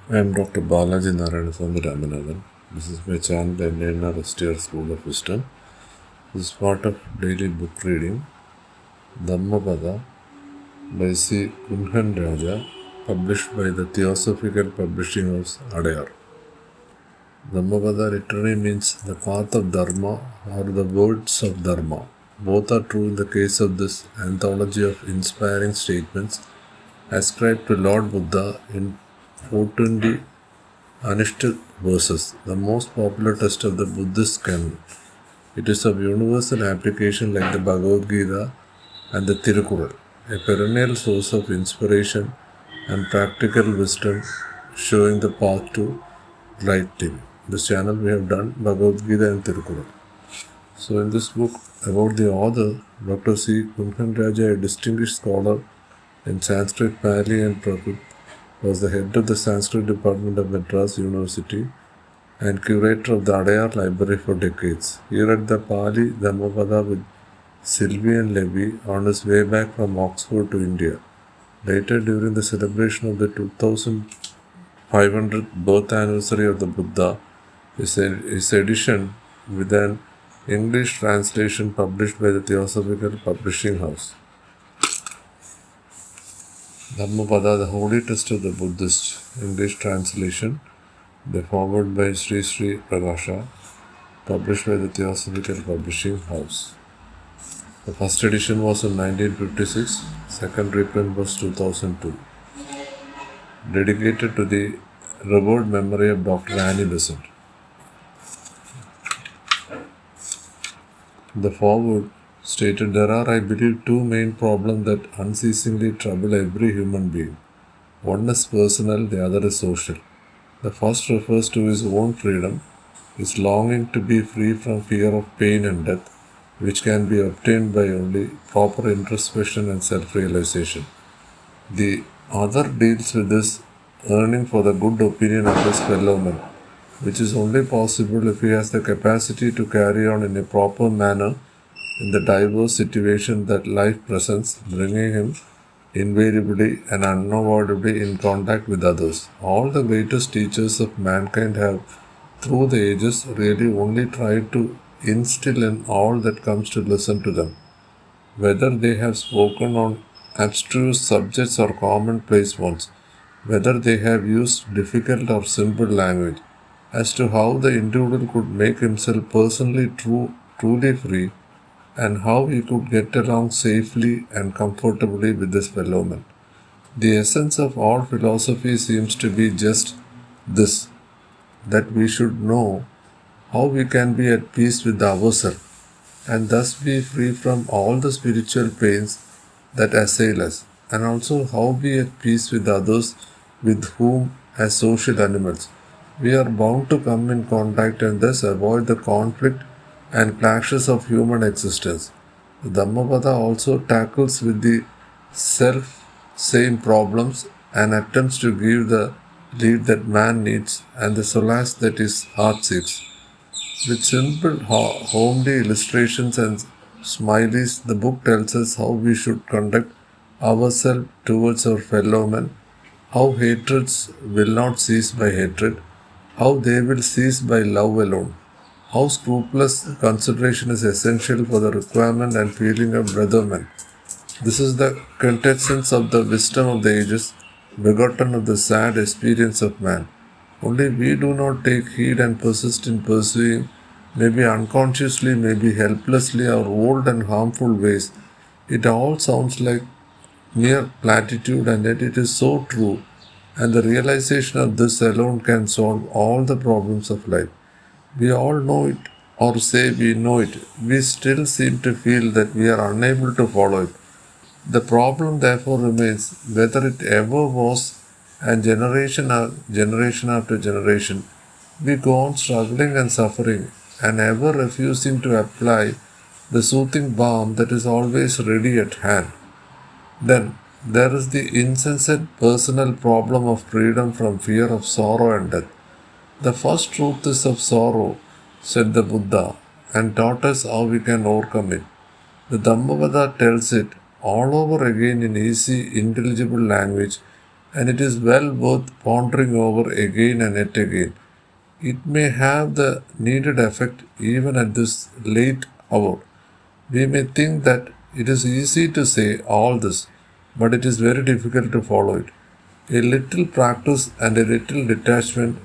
I am Dr. Balaji Narayanaswamy Ramanathan. This is my channel, the NANRSTR School of Wisdom. This is part of daily book reading, Dhammapada by C. Kunhan Raja, published by the Theosophical Publishing House, Adayar. Dhammapada literally means the path of Dharma or the words of Dharma. Both are true in the case of this anthology of inspiring statements ascribed to Lord Buddha in 420 Anishta verses, the most popular text of the Buddhist canon. It is of universal application like the Bhagavad Gita and the Tirukural, a perennial source of inspiration and practical wisdom showing the path to right living. This channel we have done Bhagavad Gita and Tirukural. So in this book about the author, Dr. C. Kunhan Raja, a distinguished scholar in Sanskrit, Pali and Prakrit, was the head of the Sanskrit department of Madras University and curator of the Adayar Library for decades. He read the Pali Dhammapada with Sylvian Levy on his way back from Oxford to India. Later, during the celebration of the 2500th birth anniversary of the Buddha, his edition with an English translation published by the Theosophical Publishing House. Dhammapada, the holy text of the Buddhist, English translation, the foreword by Sri Sri Prakasha, published by the Theosophical Publishing House. The first edition was in 1956, second reprint was 2002. Dedicated to the revered memory of Dr. Annie Besant. The foreword stated, there are, I believe, two main problems that unceasingly trouble every human being. One is personal, the other is social. The first refers to his own freedom, his longing to be free from fear of pain and death, which can be obtained by only proper introspection and self-realization. The other deals with his yearning for the good opinion of his fellow men, which is only possible if he has the capacity to carry on in a proper manner in the diverse situation that life presents, bringing him invariably and unavoidably in contact with others. All the greatest teachers of mankind have, through the ages, really only tried to instill in all that comes to listen to them, whether they have spoken on abstruse subjects or commonplace ones, whether they have used difficult or simple language, as to how the individual could make himself personally truly free, and how he could get along safely and comfortably with his fellow men. The essence of all philosophy seems to be just this, that we should know how we can be at peace with ourselves and thus be free from all the spiritual pains that assail us, and also how be at peace with others with whom, as social animals, we are bound to come in contact and thus avoid the conflict and clashes of human existence. The Dhammapada also tackles with the same problems and attempts to give the lead that man needs and the solace that his heart seeks. With simple, homely illustrations and smileys, the book tells us how we should conduct ourselves towards our fellow men, how hatreds will not cease by hatred, how they will cease by love alone, how scrupulous consideration is essential for the requirement and feeling of brethren. This is the quintessence of the wisdom of the ages, begotten of the sad experience of man. Only we do not take heed and persist in pursuing, maybe unconsciously, maybe helplessly, our old and harmful ways. It all sounds like mere platitude, and yet it is so true, and the realization of this alone can solve all the problems of life. We all know it, or say we know it. We still seem to feel that we are unable to follow it. The problem therefore remains whether it ever was, and generation after generation, we go on struggling and suffering, and ever refusing to apply the soothing balm that is always ready at hand. Then there is the insensate personal problem of freedom from fear of sorrow and death. The first truth is of sorrow, said the Buddha, and taught us how we can overcome it. The Dhammapada tells it all over again in easy, intelligible language, and it is well worth pondering over again and yet again. It may have the needed effect even at this late hour. We may think that it is easy to say all this, but it is very difficult to follow it. A little practice and a little detachment,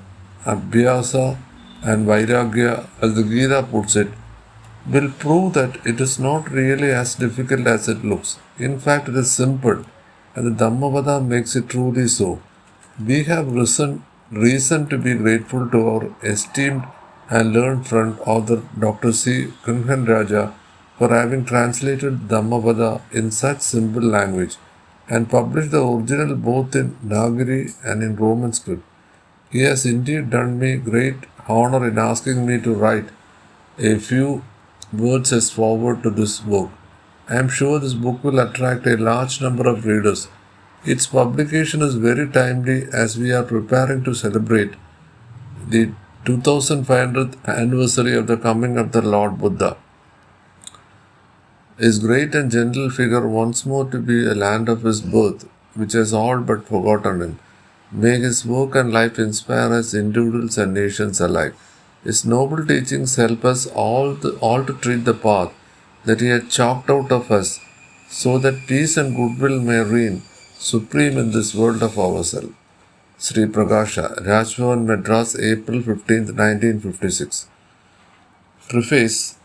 abhyasa and vairagya, as the Gita puts it, will prove that it is not really as difficult as it looks. In fact, it is simple, and the Dhammapada makes it truly so. We have reason to be grateful to our esteemed and learned friend author Dr. C. Kunhan Raja for having translated Dhammapada in such simple language and published the original both in Nagari and in Roman script. He has indeed done me great honor in asking me to write a few words as forward to this book. I am sure this book will attract a large number of readers. Its publication is very timely as we are preparing to celebrate the 2500th anniversary of the coming of the Lord Buddha. His great and gentle figure once more to be a land of his birth, which has all but forgotten him. May his work and life inspire us individuals and nations alike. His noble teachings help us all to treat the path that he had chalked out of us, so that peace and goodwill may reign supreme in this world of ourselves. Sri Prakasha, Rajbhavan, Madras, April 15th, 1956. Preface.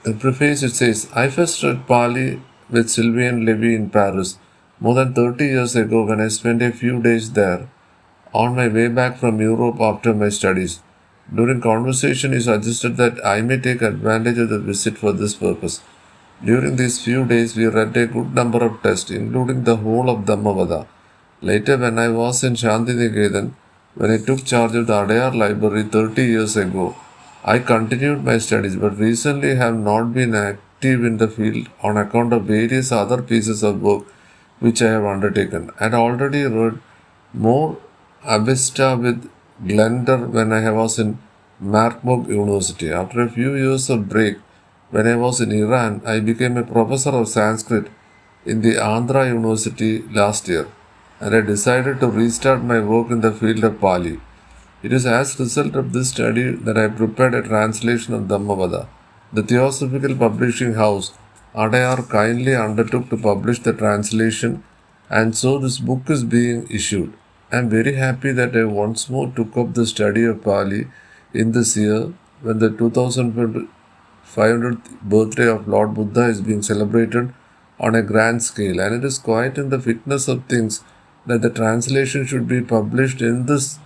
In preface it says, I first read Pali with Sylvain Levy in Paris more than 30 years ago when I spent a few days there on my way back from Europe after my studies. During conversation he suggested that I may take advantage of the visit for this purpose. During these few days we read a good number of texts, including the whole of Dhammapada. Later when I was in Shantiniketan, when I took charge of the Adayar library 30 years ago, I continued my studies, but recently have not been active in the field on account of various other pieces of work which I have undertaken. I had already read more Avesta with Glender when I was in Marburg University. After a few years of break, when I was in Iran, I became a professor of Sanskrit in the Andhra University last year, and I decided to restart my work in the field of Pali. It is as a result of this study that I prepared a translation of Dhammapada. The Theosophical Publishing House, Adayar, kindly undertook to publish the translation, and so this book is being issued. I am very happy that I once more took up the study of Pali in this year when the 2500th birthday of Lord Buddha is being celebrated on a grand scale, and it is quite in the fitness of things that the translation should be published in this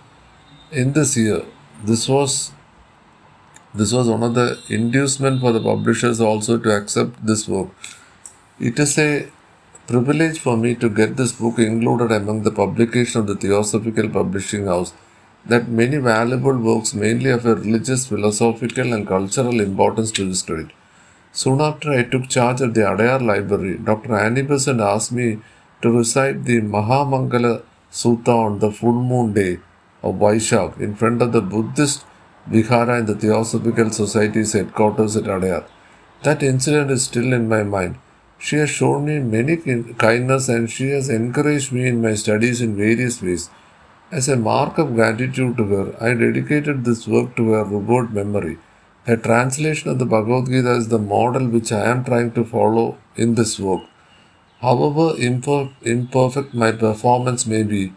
year. This was one of the inducement for the publishers also to accept this work. It is a privilege for me to get this book included among the publication of the Theosophical Publishing House, that many valuable works, mainly of a religious, philosophical and cultural importance, to this credit. Soon after I took charge of the Adayar library, Dr. Annie Besant asked me to recite the Mahamangala Sutta on the full moon day of Vaishak in front of the Buddhist Vihara in the Theosophical Society's headquarters at Adayar. That incident is still in my mind. She has shown me many kindness and she has encouraged me in my studies in various ways. As a mark of gratitude to her, I dedicated this work to her revered memory. Her translation of the Bhagavad Gita is the model which I am trying to follow in this work. However imperfect my performance may be,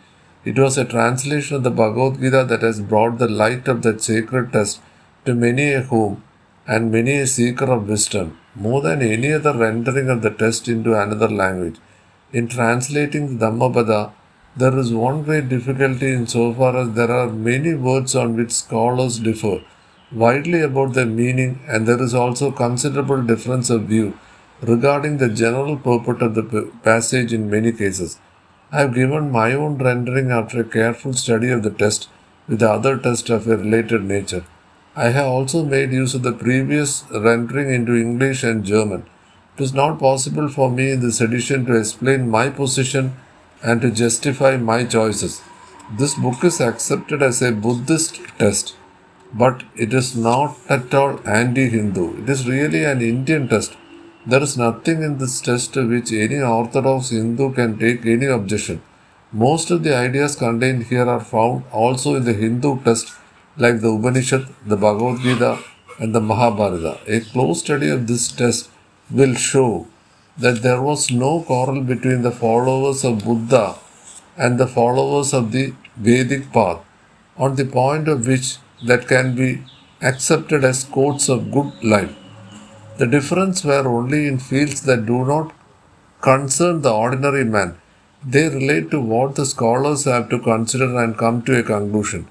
it was a translation of the Bhagavad Gita that has brought the light of that sacred text to many a home and many a seeker of wisdom, more than any other rendering of the text into another language. In translating the Dhammapada, there is one great difficulty insofar as there are many words on which scholars differ widely about their meaning, and there is also considerable difference of view regarding the general purport of the passage in many cases. I have given my own rendering after a careful study of the text with the other text of a related nature. I have also made use of the previous rendering into English and German. It is not possible for me in this edition to explain my position and to justify my choices. This book is accepted as a Buddhist text, but it is not at all anti-Hindu. It is really an Indian text, There is nothing in this text to which any Orthodox Hindu can take any objection. Most of the ideas contained here are found also in the Hindu text like the Upanishad, the Bhagavad Gita, and the Mahabharata. A close study of this text will show that there was no quarrel between the followers of Buddha and the followers of the Vedic path on the point of which that can be accepted as codes of good life. The difference were only in fields that do not concern the ordinary man. They relate to what the scholars have to consider and come to a conclusion.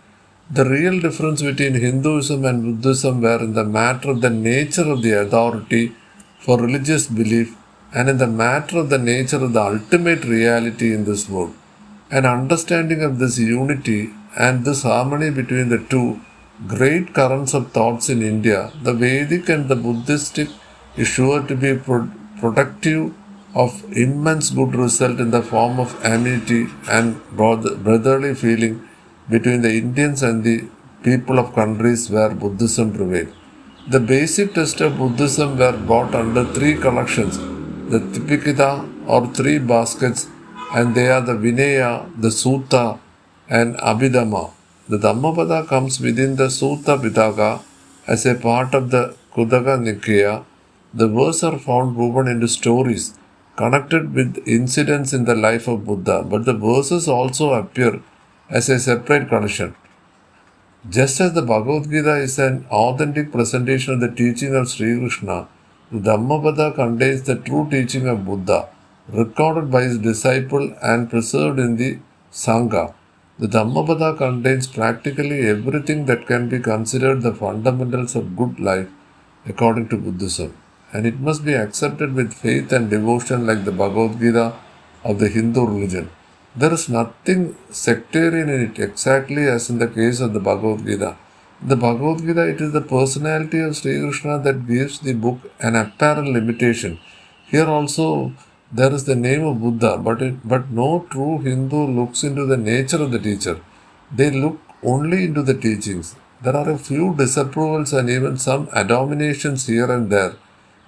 The real difference between Hinduism and Buddhism were in the matter of the nature of the authority for religious belief and in the matter of the nature of the ultimate reality in this world. An understanding of this unity and this harmony between the two great currents of thoughts in India, the Vedic and the Buddhistic, is sure to be productive of immense good result in the form of amity and brotherly feeling between the Indians and the people of countries where Buddhism prevailed. The basic text of Buddhism were brought under three collections, the Tipikita or three baskets, and they are the Vinaya, the Sutta, and Abhidhamma. The Dhammapada comes within the Sutta Pitaka as a part of the Kudaka Nikaya. The verses are found woven into stories connected with incidents in the life of Buddha, but the verses also appear as a separate collection. Just as the Bhagavad Gita is an authentic presentation of the teaching of Sri Krishna, the Dhammapada contains the true teaching of Buddha, recorded by his disciple and preserved in the Sangha. The Dhammapada contains practically everything that can be considered the fundamentals of good life according to Buddhism, and it must be accepted with faith and devotion like the Bhagavad Gita of the Hindu religion. There is nothing sectarian in it, exactly as in the case of the Bhagavad Gita. In the Bhagavad Gita, it is the personality of Sri Krishna that gives the book an apparent limitation. Here also, there is the name of Buddha, but no true Hindu looks into the nature of the teacher. They look only into the teachings. There are a few disapprovals and even some abominations here and there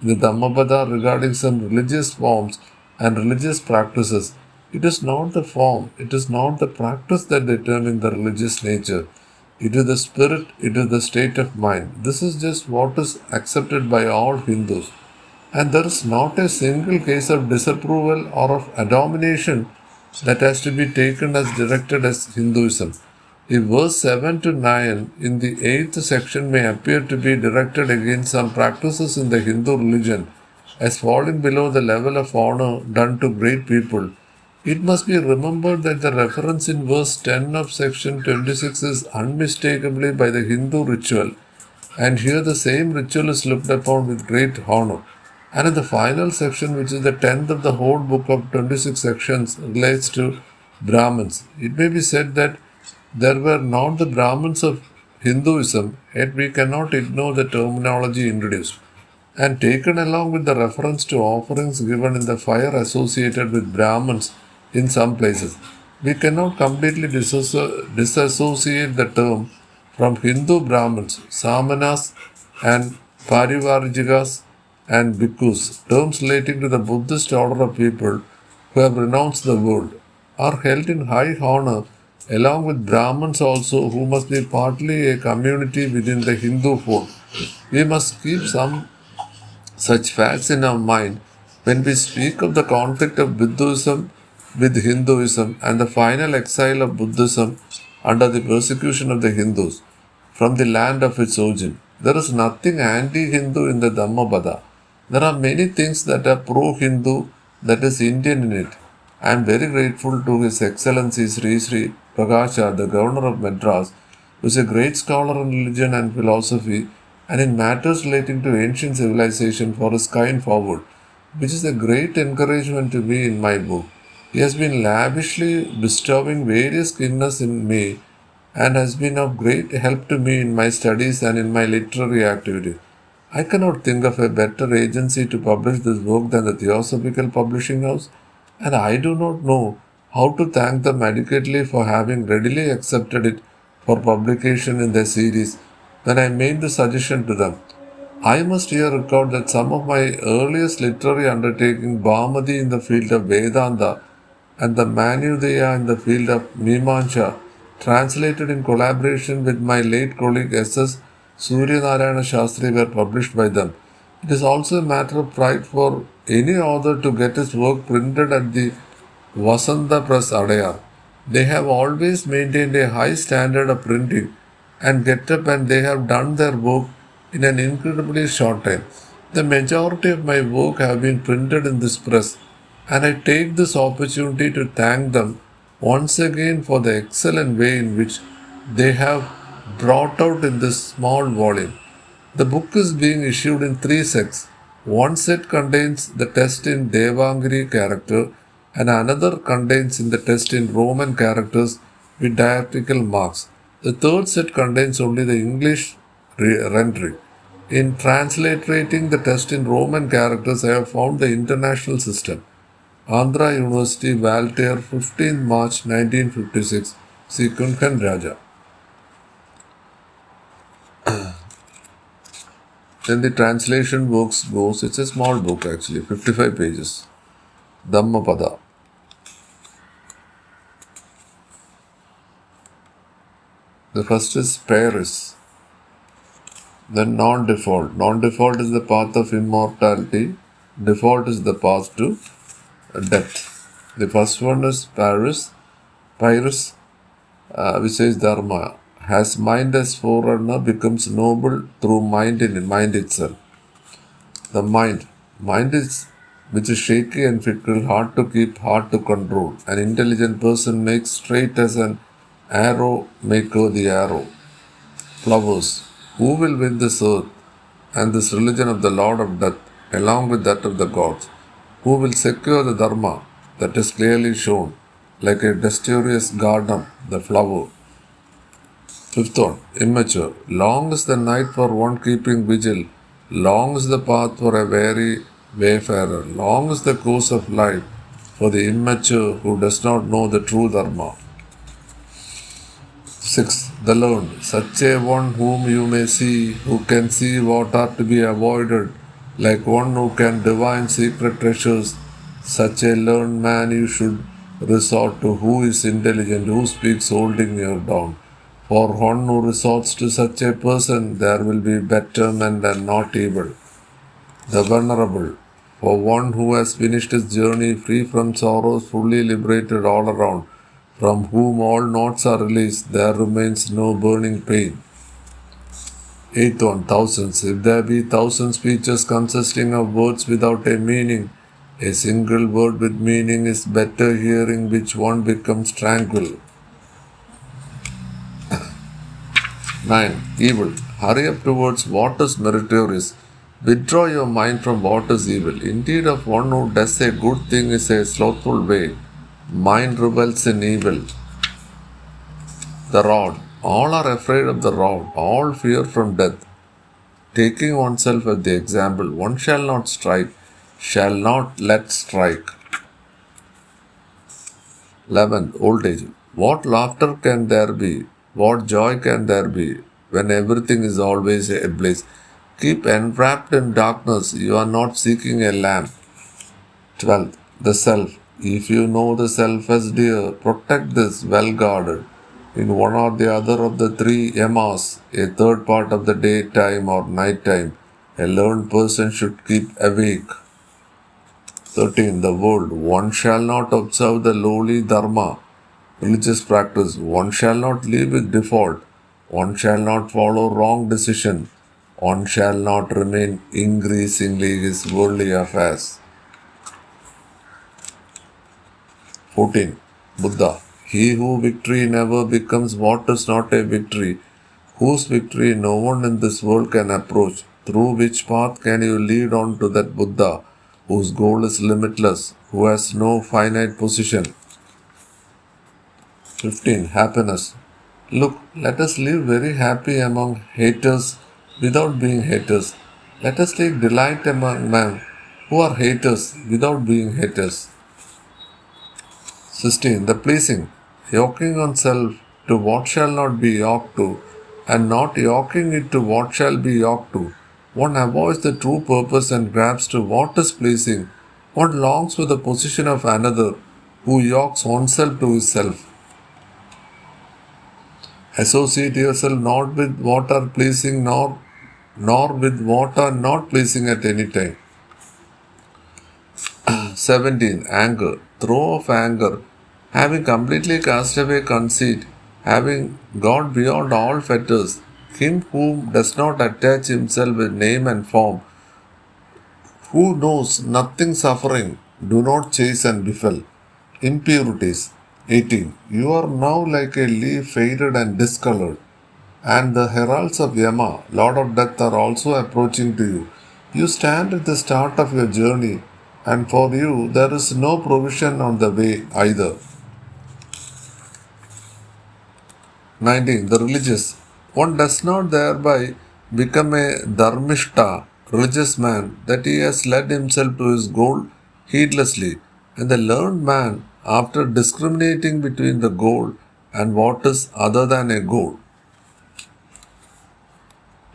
in the Dhammapada regarding some religious forms and religious practices. It is not the form, it is not the practice that determines the religious nature. It is the spirit, it is the state of mind. This is just what is accepted by all Hindus. And there is not a single case of disapproval or of abomination that has to be taken as directed as Hinduism. If verse 7 to 9 in the 8th section may appear to be directed against some practices in the Hindu religion as falling below the level of honor done to great people, it must be remembered that the reference in verse 10 of section 26 is unmistakably by the Hindu ritual, and here the same ritual is looked upon with great honor. And in the final section, which is the 10th of the whole book of 26 sections, relates to Brahmins. It may be said that there were not the Brahmins of Hinduism, yet we cannot ignore the terminology introduced and taken along with the reference to offerings given in the fire associated with Brahmins in some places. We cannot completely disassociate the term from Hindu Brahmins, Samanas, and Parivarjikas and Bhikkhus, terms relating to the Buddhist order of people who have renounced the world, are held in high honor along with Brahmins also, who must be partly a community within the Hindu fold. We must keep some such facts in our mind when we speak of the conflict of Buddhism with Hinduism and the final exile of Buddhism under the persecution of the Hindus from the land of its origin. There is nothing anti-Hindu in the Dhammapada. There are many things that are pro-Hindu, that is Indian in it. I am very grateful to His Excellency Sri Prakasha, the Governor of Madras, who is a great scholar in religion and philosophy and in matters relating to ancient civilization for his kind forward, which is a great encouragement to me in my book. He has been lavishly bestowing various kindness in me and has been of great help to me in my studies and in my literary activity. I cannot think of a better agency to publish this book than the Theosophical Publishing House, and I do not know how to thank them adequately for having readily accepted it for publication in their series when I made the suggestion to them. I must here record that some of my earliest literary undertakings, Bhamadi in the field of Vedanta and the Manudaya in the field of Mimamsa, translated in collaboration with my late colleague S.S. Suryanarayana Shastri, were published by them. It is also a matter of pride for any author to get his work printed at the Vasanta Press Adayar. They have always maintained a high standard of printing and get up, and they have done their work in an incredibly short time. The majority of my work have been printed in this press, and I take this opportunity to thank them once again for the excellent way in which they have brought out in this small volume. The book is being issued in three sets. One set contains the text in Devangiri character, and another contains in the text in Roman characters with diacritical marks. The third set contains only the English rendering. In transliterating the text in Roman characters, I have found the international system. Andhra University, Valtair, 15 March 1956, C. Kunkan Raja. Then the translation works goes, it's a small book actually, 55 pages. Dhammapada. The first is Paris. Then non-default. Non-default is the path of immortality. Default is the path to death. The first one is Paris. Pyrrhus, which says Dharma. Has mind as forerunner, becomes noble through mind in mind itself. The mind. Mind is which is shaky and fickle, hard to keep, hard to control. An intelligent person makes straight as an arrow maker the arrow. Flowers. Who will win this earth and this religion of the Lord of Death, along with that of the gods? Who will secure the Dharma that is clearly shown, like a dexterous gardener, the flower? Fifth one, immature. Long is the night for one keeping vigil, long is the path for a weary wayfarer, long is the course of life for the immature who does not know the true Dharma. 6. The learned. Such a one whom you may see, who can see what are to be avoided, like one who can divine secret treasures. Such a learned man you should resort to, who is intelligent, who speaks holding you down. For one who resorts to such a person, there will be betterment and not evil. The vulnerable. For one who has finished his journey free from sorrows, fully liberated all around, from whom all knots are released, there remains no burning pain. 8th one, thousands. If there be 1,000 speeches consisting of words without a meaning, a single word with meaning is better hearing, which one becomes tranquil. 9. Evil. Hurry up towards what is meritorious. Withdraw your mind from what is evil. Indeed, of one who does a good thing is a slothful way. Mind rebels in evil. The rod. All are afraid of the rod. All fear from death. Taking oneself as the example, one shall not strike, shall not let strike. 11. Old age. What laughter can there be? What joy can there be when everything is always ablaze? Keep enwrapped in darkness, you are not seeking a lamp. 12. The self. If you know the self as dear, protect this well guarded. In one or the other of the three yamas, a third part of the daytime or night time, a learned person should keep awake. 13. The world. One shall not observe the lowly dharma, religious practice. One shall not live with default. One shall not follow wrong decision. One shall not remain increasingly his worldly affairs. 14. Buddha. He who victory never becomes what is not a victory, whose victory no one in this world can approach. Through which path can you lead on to that Buddha, whose goal is limitless, who has no finite position? 15. Happiness. Look, let us live very happy among haters without being haters. Let us take delight among men who are haters without being haters. 16. The pleasing. Yoking on self to what shall not be yoked to, and not yoking it to what shall be yoked to. One avoids the true purpose and grabs to what is pleasing. One longs for the position of another who yokes oneself to his self. Associate yourself not with what are pleasing nor with what are not pleasing at any time. 17. Anger. Throw off anger. Having completely cast away conceit, having got beyond all fetters, him who does not attach himself with name and form, who knows nothing suffering, do not chase and befell. Impurities. 18. You are now like a leaf faded and discolored, and the heralds of Yama, Lord of Death, are also approaching to you. You stand at the start of your journey, and for you there is no provision on the way either. 19. The religious. One does not thereby become a dharmishta, religious man, that he has led himself to his goal heedlessly, and the learned man, after discriminating between the goal and what is other than a goal.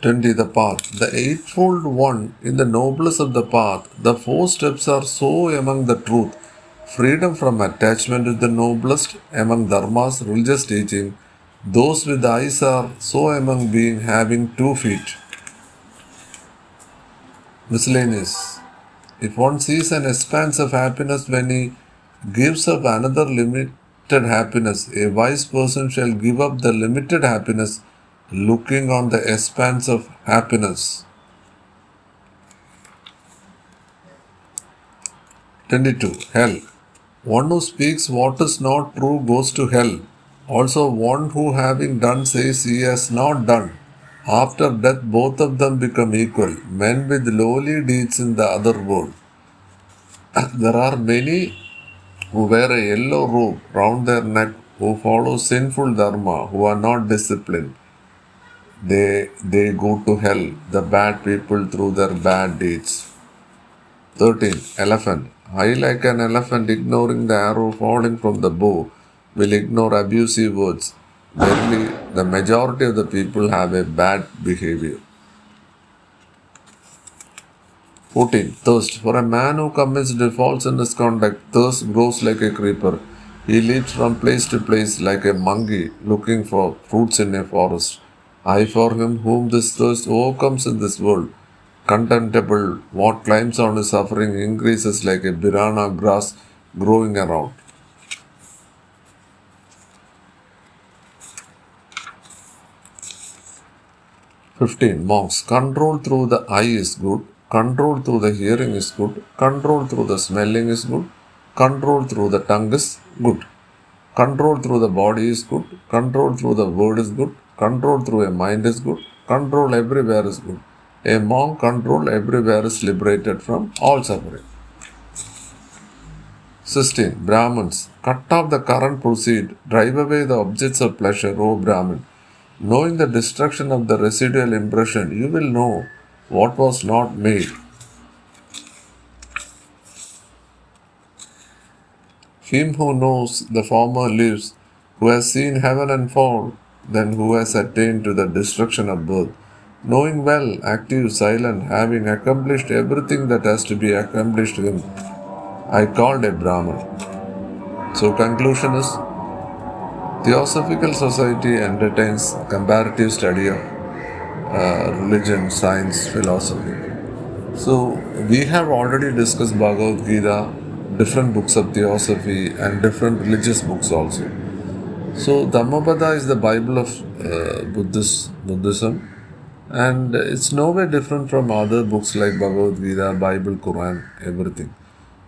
20. The path. The eightfold one in the noblest of the path. The four steps are so among the truth. Freedom from attachment is the noblest among dharmas, religious teaching. Those with eyes are so among being having 2 feet. Miscellaneous. If one sees an expanse of happiness when he gives up another limited happiness, a wise person shall give up the limited happiness looking on the expanse of happiness. 22. Hell. One who speaks what is not true goes to hell. Also, one who having done says he has not done. After death, both of them become equal, men with lowly deeds in the other world. There are many who wear a yellow robe round their neck, who follow sinful dharma, who are not disciplined. They go to hell, the bad people, through their bad deeds. 13. Elephant. I, like an elephant, ignoring the arrow falling from the bow, will ignore abusive words. Verily, the majority of the people have a bad behavior. 14. Thirst. For a man who commits defaults in his conduct, thirst grows like a creeper. He leaps from place to place like a monkey looking for fruits in a forest. I, for him whom this thirst overcomes in this world, contemptible, what climbs on his suffering increases like a piranha grass growing around. 15. Monks. Control through the eye is good. Control through the hearing is good. Control through the smelling is good. Control through the tongue is good. Control through the body is good. Control through the word is good. Control through a mind is good. Control everywhere is good. A monk control everywhere is liberated from all suffering. 16. Brahmins. Cut off the current proceed. Drive away the objects of pleasure, O Brahmin. Knowing the destruction of the residual impression, you will know what was not made. Him who knows the former lives, who has seen heaven and fall, then who has attained to the destruction of birth. Knowing well, active, silent, having accomplished everything that has to be accomplished him, I called a Brahman. So conclusion is, Theosophical Society entertains comparative study of religion, science, philosophy. So we have already discussed Bhagavad Gita, different books of theosophy and different religious books also. So Dhammapada is the Bible of Buddhism, and it's no way different from other books like Bhagavad Gita, Bible, Quran, everything.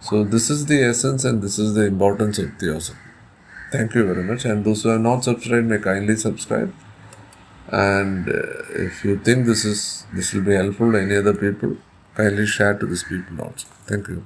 So this is the essence and this is the importance of theosophy. Thank you very much, and those who have not subscribed may kindly subscribe. And if you think this will be helpful to any other people, kindly share to these people also. Thank you.